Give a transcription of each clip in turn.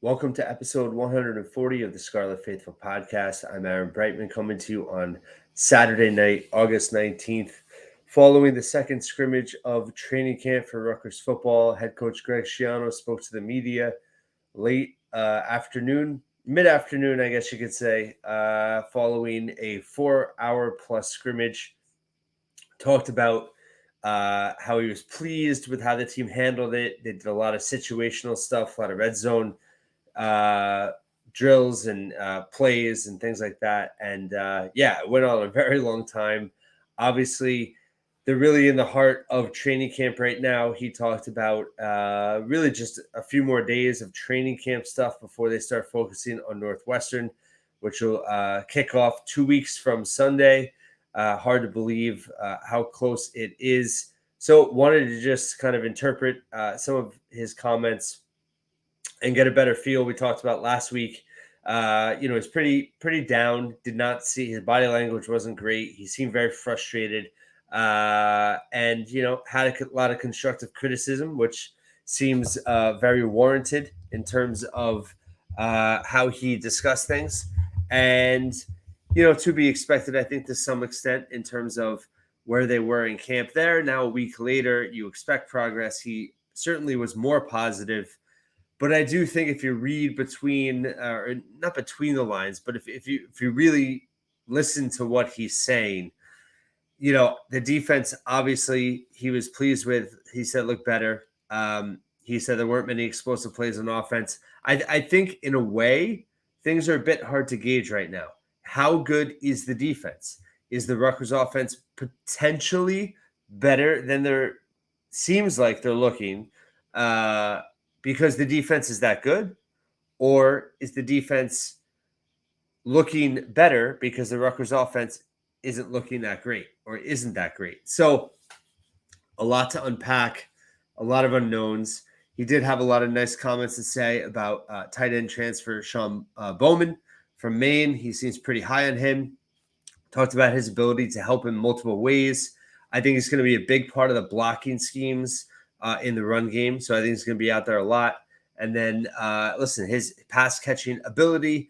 Welcome to episode 140 of the Scarlet Faithful podcast. I'm Aaron Breitman coming to you on Saturday night, August 19th, following the second scrimmage of training camp for Rutgers football. Head coach Greg Schiano spoke to the media late mid-afternoon, I guess you could say, following a 4-hour plus scrimmage. Talked about how he was pleased with how the team handled it. They did a lot of situational stuff, a lot of red zone drills and plays and things like that. And it went on a very long time. Obviously, they're really in the heart of training camp right now. He talked about really just a few more days of training camp stuff before they start focusing on Northwestern, which will kick off 2 weeks from Sunday. Hard to believe how close it is. So wanted to just kind of interpret some of his comments and get a better feel. We talked about last week. He's pretty down. Did not see his body language wasn't great. He seemed very frustrated, and had a lot of constructive criticism, which seems very warranted in terms of how he discussed things, and to be expected, I think, to some extent in terms of where they were in camp. There now, a week later, you expect progress. He certainly was more positive. But I do think if you read between, or not between the lines, but if you really listen to what he's saying, the defense, obviously, he was pleased with. He said looked better. He said there weren't many explosive plays on offense. I think in a way, things are a bit hard to gauge right now. How good is the defense? Is the Rutgers offense potentially better than there seems like they're looking? Because the defense is that good? Or is the defense looking better because the Rutgers offense isn't looking that great or isn't that great? So a lot to unpack, a lot of unknowns. He did have a lot of nice comments to say about tight end transfer Sean Bowman from Maine. He seems pretty high on him. Talked about his ability to help in multiple ways. I think he's going to be a big part of the blocking schemes in the run game. So I think he's going to be out there a lot. And then, his pass catching ability,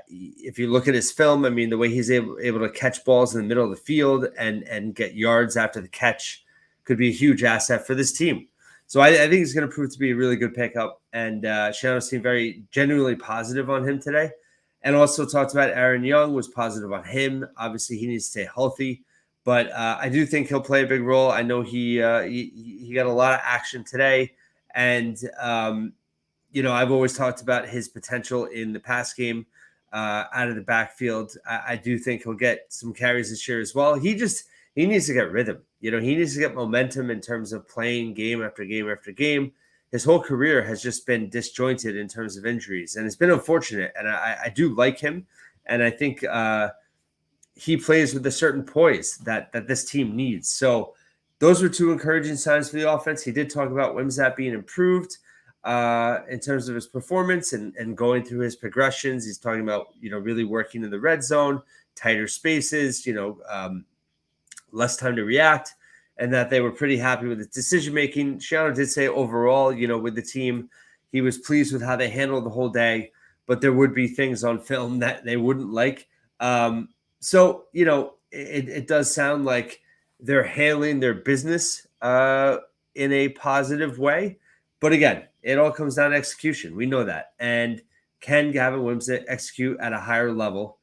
if you look at his film, I mean, the way he's able to catch balls in the middle of the field and get yards after the catch could be a huge asset for this team. So I think he's going to prove to be a really good pickup. And Schiano seemed very genuinely positive on him today. And also talked about Aaron Young, was positive on him. Obviously, he needs to stay healthy. But I do think he'll play a big role. I know he got a lot of action today. And, I've always talked about his potential in the pass game out of the backfield. I do think he'll get some carries this year as well. He needs to get rhythm. He needs to get momentum in terms of playing game after game after game. His whole career has just been disjointed in terms of injuries, and it's been unfortunate. And I do like him, and I think he plays with a certain poise that this team needs. So those were two encouraging signs for the offense. He did talk about Wimsatt being improved in terms of his performance and going through his progressions. He's talking about, really working in the red zone, tighter spaces, less time to react, and that they were pretty happy with his decision-making. Schiano did say overall, with the team, he was pleased with how they handled the whole day, but there would be things on film that they wouldn't like. So, it does sound like they're handling their business in a positive way. But again, it all comes down to execution. We know that. And can Gavin Wimsatt execute at a higher level?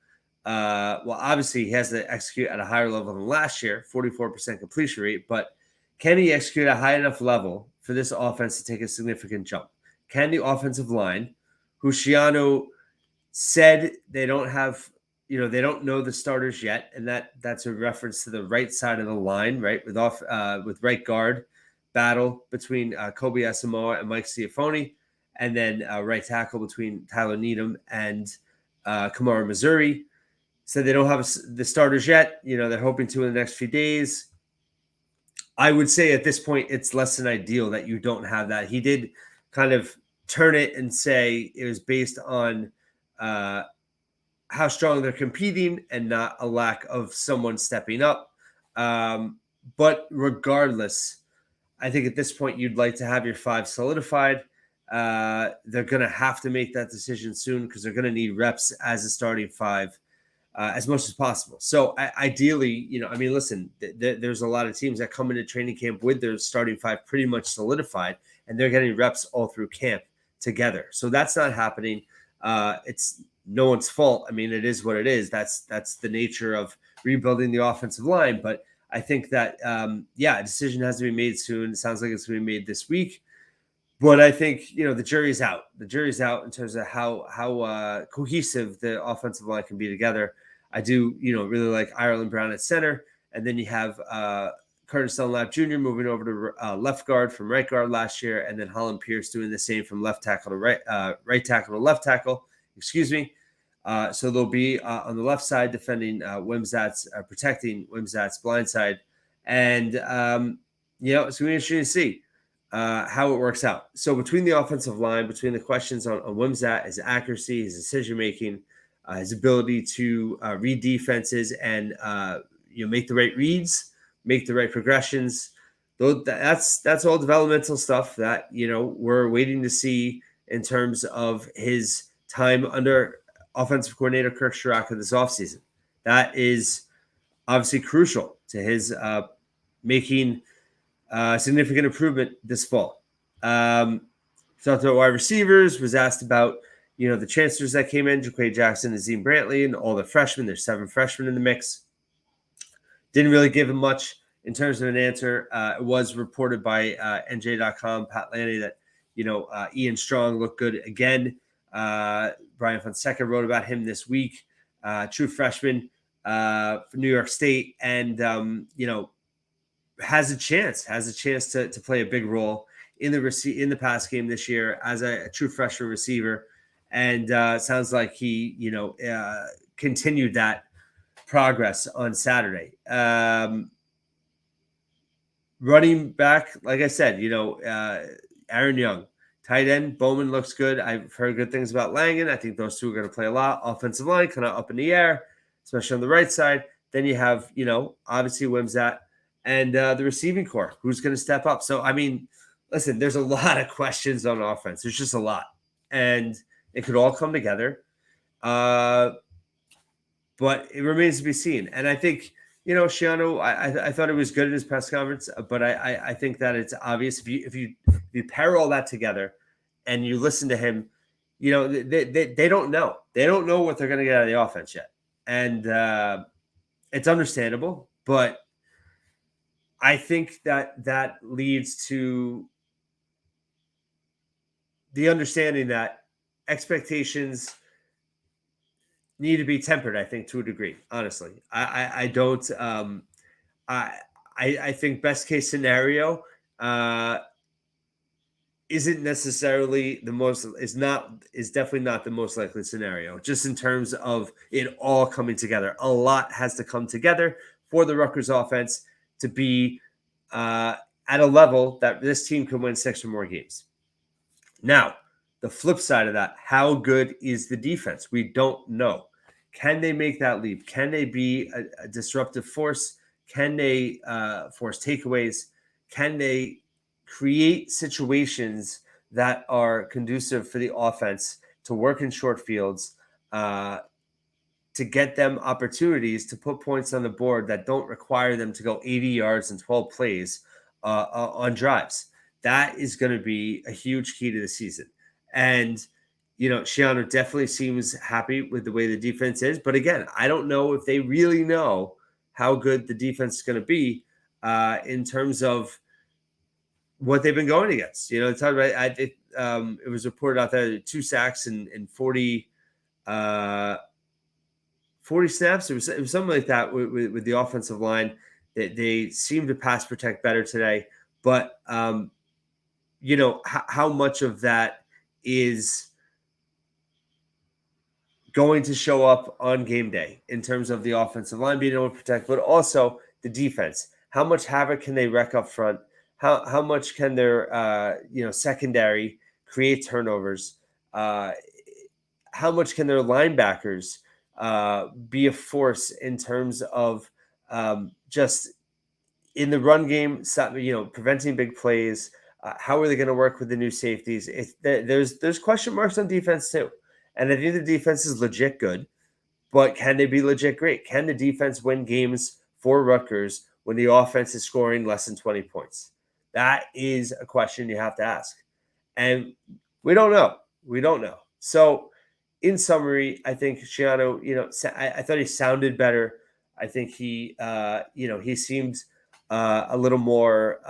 Obviously, he has to execute at a higher level than last year, 44% completion rate. But can he execute at a high enough level for this offense to take a significant jump? Can the offensive line, who Schiano said they don't have, they don't know the starters yet, and that's a reference to the right side of the line, right, with right guard battle between Kobe Asamoah and Mike Sciafoni, and then right tackle between Tyler Needham and Kamara Missouri. So they don't have the starters yet. They're hoping to in the next few days. I would say at this point, it's less than ideal that you don't have that. He did kind of turn it and say it was based on how strong they're competing and not a lack of someone stepping up. But regardless, I think at this point you'd like to have your five solidified. They're going to have to make that decision soon because they're going to need reps as a starting five as much as possible. So ideally, listen, there's a lot of teams that come into training camp with their starting five pretty much solidified, and they're getting reps all through camp together. So that's not happening. It's no one's fault. I mean, it is what it is. That's the nature of rebuilding the offensive line. But I think that, a decision has to be made soon. It sounds like it's going to be made this week. But I think, the jury's out. The jury's out in terms of how cohesive the offensive line can be together. I do, really like Ireland Brown at center. And then you have Curtis Dunlap Jr. moving over to left guard from right guard last year. And then Holland Pierce doing the same from left tackle to right tackle to left tackle. Excuse me. So they'll be on the left side defending Wimsatt's, protecting Wimsatt's blind side. And, it's going to be interesting to see how it works out. So between the offensive line, between the questions on Wimsatt, his accuracy, his decision-making, his ability to read defenses and, make the right reads, make the right progressions, that's all developmental stuff that, we're waiting to see in terms of his time under offensive coordinator Kirk Ciarrocca this offseason. That is obviously crucial to his making significant improvement this fall. Talked about wide receivers, was asked about, the transfers that came in, Jaquay Jackson, Azim Brantley, and all the freshmen. There's 7 freshmen in the mix. Didn't really give him much in terms of an answer. It was reported by NJ.com, Pat Lanny, that, Ian Strong looked good again. Brian Fonseca wrote about him this week. True freshman for New York State, and has a chance to play a big role in the pass game this year as a true freshman receiver. And sounds like he continued that progress on Saturday. Running back, like I said, Aaron Young. Tight end, Bowman looks good. I've heard good things about Langan. I think those two are going to play a lot. Offensive line kind of up in the air, especially on the right side. Then you have, obviously Wimsatt and the receiving core. Who's going to step up? So, listen, there's a lot of questions on offense. There's just a lot. And it could all come together. But it remains to be seen. And I think, Schiano, I thought it was good in his press conference, but I think that it's obvious if you pair all that together and you listen to him, they don't know. They don't know what they're going to get out of the offense yet. And it's understandable, but I think that leads to the understanding that expectations need to be tempered, I think, to a degree. Honestly, I don't. I think best case scenario isn't necessarily the most. Is definitely not the most likely scenario. Just in terms of it all coming together, a lot has to come together for the Rutgers offense to be at a level that this team can win 6 or more games. Now, the flip side of that, how good is the defense? We don't know. Can they make that leap? Can they be a disruptive force? Can they force takeaways? Can they create situations that are conducive for the offense to work in short fields, to get them opportunities to put points on the board that don't require them to go 80 yards and 12 plays on drives? That is going to be a huge key to the season. And, Schiano definitely seems happy with the way the defense is. But again, I don't know if they really know how good the defense is going to be in terms of what they've been going against. It's hard, right? It was reported out there 2 sacks and 40 snaps. It was something like that with the offensive line. They seem to pass protect better today. But, how much of that is going to show up on game day in terms of the offensive line being able to protect, but also the defense? How much havoc can they wreak up front? How much can their secondary create turnovers? How much can their linebackers be a force in terms of just in the run game, preventing big plays, How are they going to work with the new safeties? There's question marks on defense too, and I think the defense is legit good, but can they be legit great? Can the defense win games for Rutgers when the offense is scoring less than 20 points? That is a question you have to ask, and we don't know. We don't know. So, in summary, I think Schiano, I thought he sounded better. I think he seemed a little more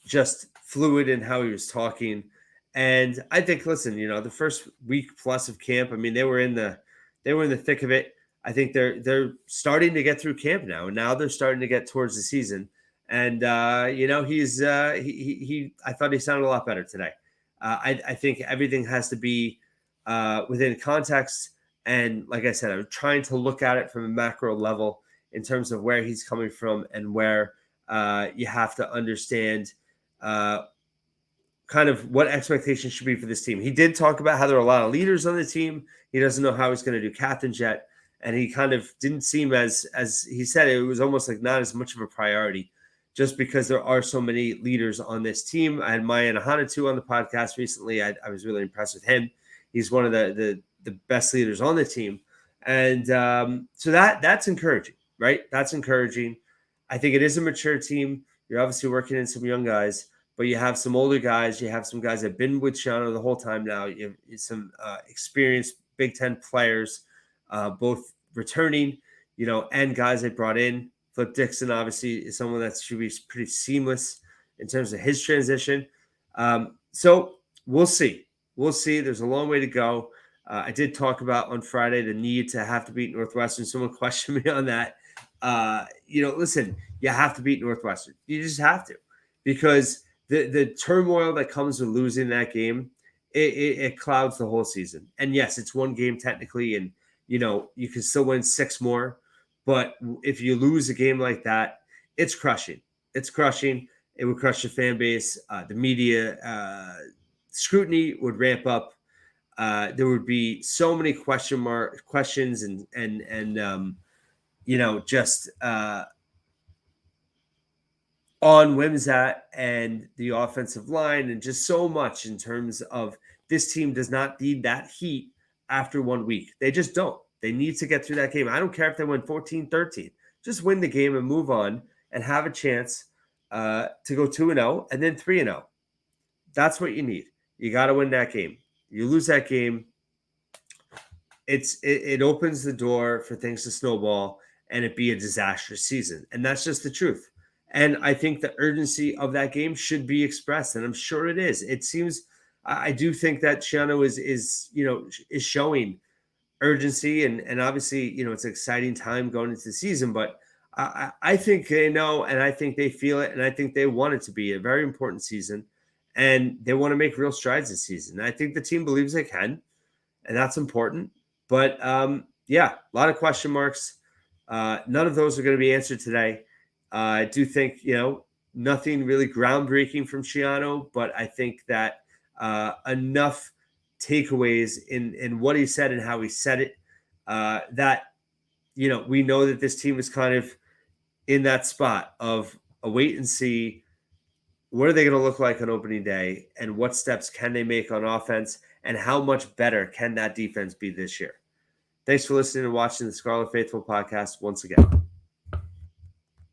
just fluid in how he was talking. And I think, listen, the first week plus of camp, I mean, they were in the thick of it. I think they're starting to get through camp now, and now they're starting to get towards the season. And he's he I thought he sounded a lot better today. I think everything has to be within context. And like I said, I'm trying to look at it from a macro level in terms of where he's coming from and where you have to understand kind of what expectations should be for this team. He did talk about how there are a lot of leaders on the team. He doesn't know how he's going to do captains yet. And he kind of didn't seem as he said, it was almost like not as much of a priority just because there are so many leaders on this team. I had Maya Nahanatu on the podcast recently. I was really impressed with him. He's one of the best leaders on the team. And so that's encouraging, right? That's encouraging. I think it is a mature team. You're obviously working in some young guys, but you have some older guys. You have some guys that have been with Schiano the whole time now. You have some experienced Big Ten players, both returning, and guys they brought in. Flip Dixon, obviously, is someone that should be pretty seamless in terms of his transition. So we'll see. We'll see. There's a long way to go. I did talk about on Friday the need to have to beat Northwestern. Someone questioned me on that. Listen, you have to beat Northwestern. You just have to, because the turmoil that comes with losing that game, it clouds the whole season. And yes, it's one game technically, and you can still win 6 more. But if you lose a game like that, it's crushing. It's crushing. It would crush the fan base. The media scrutiny would ramp up. There would be so many questions and just on Wimsat and the offensive line, and just so much in terms of this team does not need that heat after 1 week. They just don't. They need to get through that game. I don't care if they win 14-13. Just win the game and move on and have a chance to go 2-0 and then 3-0. That's what you need. You got to win that game. You lose that game, it opens the door for things to snowball and it be a disastrous season. And that's just the truth. And I think the urgency of that game should be expressed, and I'm sure it is. It seems, I do think that Schiano is showing urgency, and obviously, it's an exciting time going into the season, but I think they know, and I think they feel it, and I think they want it to be a very important season, and they want to make real strides this season. And I think the team believes they can, and that's important. But a lot of question marks. None of those are going to be answered today. I do think, nothing really groundbreaking from Schiano, but I think that enough takeaways in what he said and how he said it, that, we know that this team is kind of in that spot of a wait and see. What are they going to look like on opening day, and what steps can they make on offense, and how much better can that defense be this year? Thanks for listening and watching the Scarlet Faithful podcast once again.